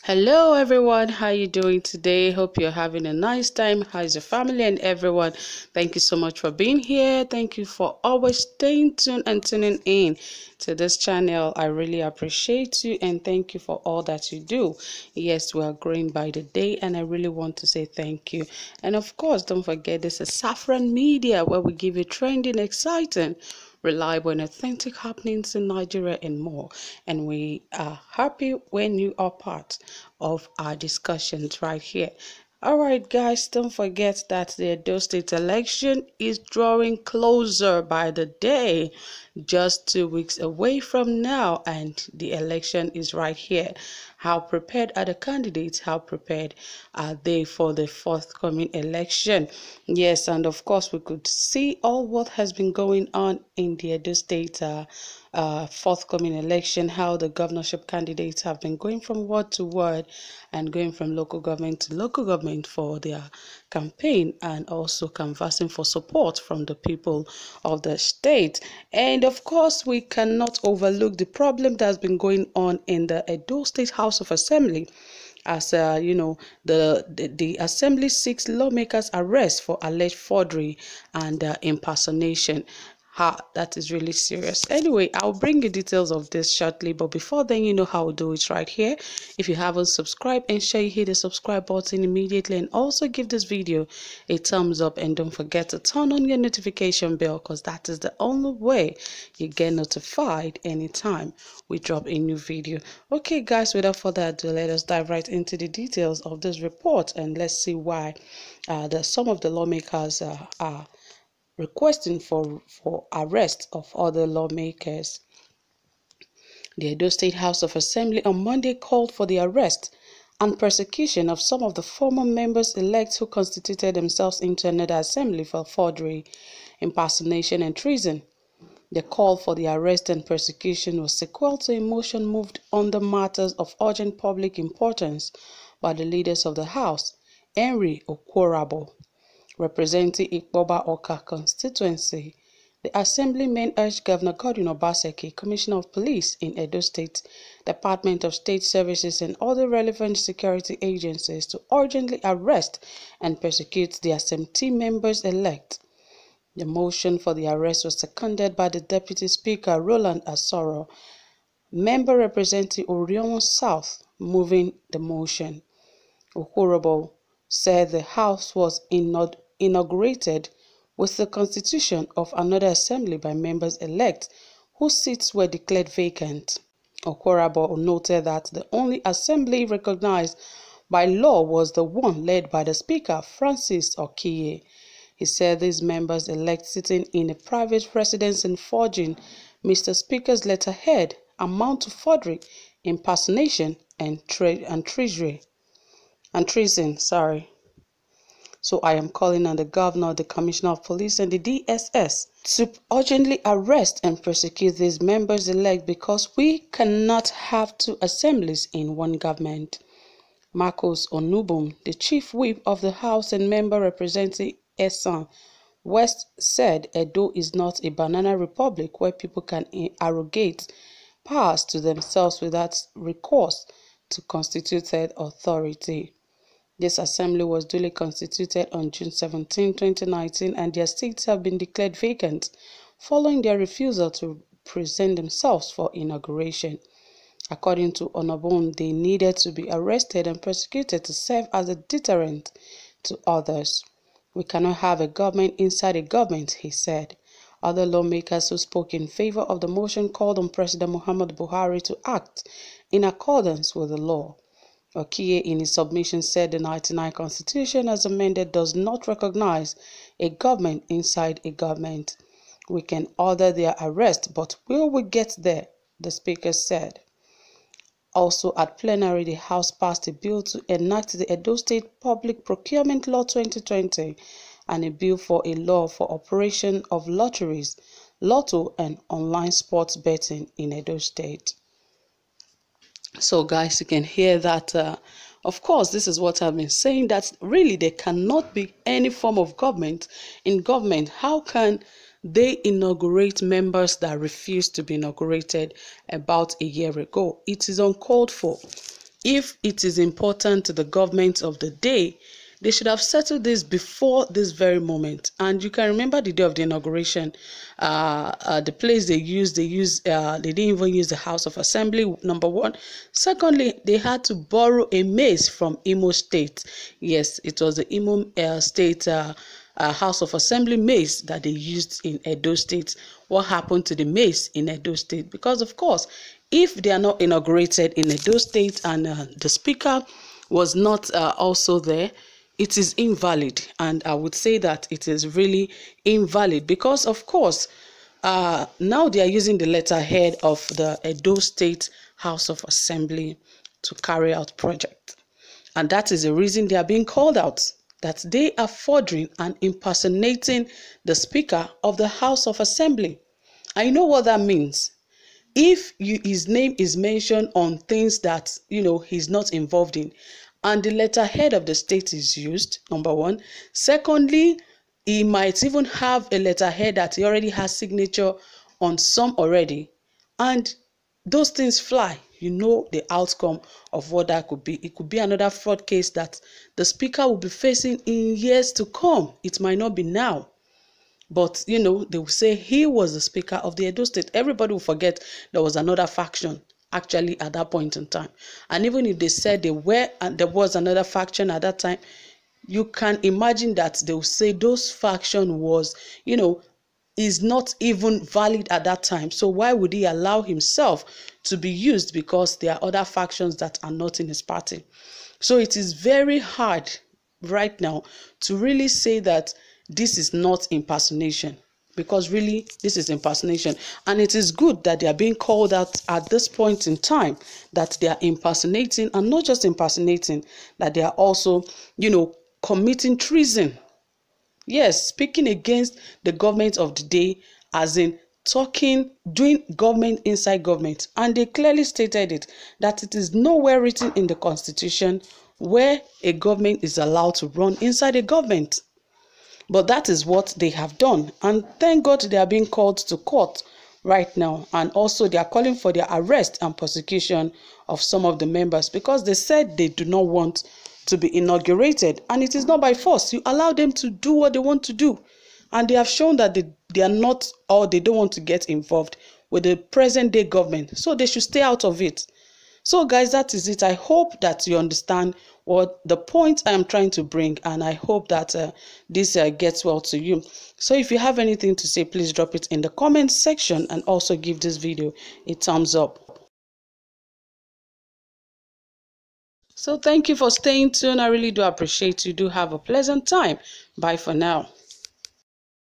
Hello everyone, how you doing today? Hope you're having a nice time. How's your family and everyone? Thank you so much for being here. Thank you for always staying tuned and tuning in to this channel. I really appreciate you and thank you for all that you do. Yes, we are growing by the day and I really want to say thank you. And of course, don't forget this is Saffron Media, where we give you trending, exciting, reliable and authentic happenings in Nigeria and more. And we are happy when you are part of our discussions right here. All right, guys, don't forget that the Edo State election is drawing closer by the day, just 2 weeks away from now, and the election is right here. How prepared are the candidates? How prepared are they for the forthcoming election? Yes, and of course, we could see all what has been going on in the Edo State forthcoming election, how the governorship candidates have been going from word to word and going from local government to local government for their campaign and also canvassing for support from the people of the state. And of course, we cannot overlook the problem that's been going on in the Edo State House of Assembly. As the assembly seeks lawmakers' arrest for alleged forgery and impersonation. That is really serious. Anyway, I'll bring you details of this shortly, but before then, you know how we'll do it right here. If you haven't subscribed, ensure you hit the subscribe button immediately and also give this video a thumbs up, and don't forget to turn on your notification bell, because that is the only way you get notified anytime we drop a new video. Okay guys, without further ado, let us dive right into the details of this report and let's see why some of the lawmakers are requesting for arrest of other lawmakers. The Edo State House of Assembly on Monday called for the arrest and persecution of some of the former members-elect who constituted themselves into another assembly for forgery, impersonation, and treason. The call for the arrest and persecution was sequel to a motion moved on the matters of urgent public importance by the leaders of the House, Henry Okworabo, representing Ikpoba Oka constituency. The assemblymen urged Governor Godwin Obaseki, Commissioner of Police in Edo State, Department of State Services and other relevant security agencies to urgently arrest and persecute the assembly members-elect. The motion for the arrest was seconded by the Deputy Speaker Roland Asoro, member representing Orion South, moving the motion. Okworabo said the House was inaugurated with the constitution of another assembly by members-elect whose seats were declared vacant. Okworabo noted that the only assembly recognized by law was the one led by the Speaker, Francis Okiye. He said these members-elect sitting in a private residence and forging Mr. Speaker's letterhead amount to forgery, impersonation, and treason. So I am calling on the Governor, the Commissioner of Police, and the DSS to urgently arrest and persecute these members-elect, because we cannot have two assemblies in one government. Marcos Onubum, the Chief Whip of the House and member representing Esan West, said Edo is not a banana republic where people can arrogate powers to themselves without recourse to constituted authority. This assembly was duly constituted on June 17, 2019, and their seats have been declared vacant following their refusal to present themselves for inauguration. According to Onubum, they needed to be arrested and persecuted to serve as a deterrent to others. We cannot have a government inside a government, he said. Other lawmakers who spoke in favor of the motion called on President Muhammadu Buhari to act in accordance with the law. Okiye in his submission said the 1999 Constitution as amended does not recognize a government inside a government. We can order their arrest, but will we get there? The Speaker said. Also at plenary, the House passed a bill to enact the Edo State Public Procurement Law 2020 and a bill for a law for operation of lotteries, lotto, and online sports betting in Edo State. So guys, you can hear that, of course, this is what I've been saying, that really there cannot be any form of government in government. How can they inaugurate members that refused to be inaugurated about a year ago? It is uncalled for. if it is important to the government of the day, they should have settled this before this very moment. And you can remember the day of the inauguration, the place they didn't even use the House of Assembly, number one. Secondly, they had to borrow a mace from Imo State. Yes, it was the Imo State House of Assembly mace that they used in Edo State. What happened to the mace in Edo State? Because, of course, if they are not inaugurated in Edo State and the speaker was not also there, it is invalid. And I would say that it is really invalid because, of course, now they are using the letterhead of the Edo State House of Assembly to carry out project. And that is the reason they are being called out, that they are forging and impersonating the Speaker of the House of Assembly. I know what that means. If his name is mentioned on things that, he's not involved in, and the letterhead of the state is used, number one. Secondly, he might even have a letterhead that he already has signature on some already. And those things fly. You know the outcome of what that could be. It could be another fraud case that the speaker will be facing in years to come. It might not be now. But, they will say he was the speaker of the Edo State. Everybody will forget there was another faction actually at that point in time. And even if they said there was another faction at that time, you can imagine that they will say those faction was, is not even valid at that time. So why would he allow himself to be used? Because there are other factions that are not in his party. So it is very hard right now to really say that this is not impersonation, because really this is impersonation. And it is good that they are being called out at this point in time, that they are impersonating, and not just impersonating, that they are also, committing treason. Yes, speaking against the government of the day, as in doing government inside government. And they clearly stated it, that it is nowhere written in the Constitution where a government is allowed to run inside a government. But that is what they have done. And thank God they are being called to court right now. And also they are calling for their arrest and prosecution of some of the members, because they said they do not want to be inaugurated. And it is not by force. You allow them to do what they want to do. And they have shown that they are not, or they don't want to get involved with the present day government. So they should stay out of it. So guys, that is it. I hope that you understand what the point I am trying to bring, and I hope that this gets well to you. So if you have anything to say, please drop it in the comment section, and also give this video a thumbs up. So thank you for staying tuned. I really do appreciate you. Do have a pleasant time. Bye for now.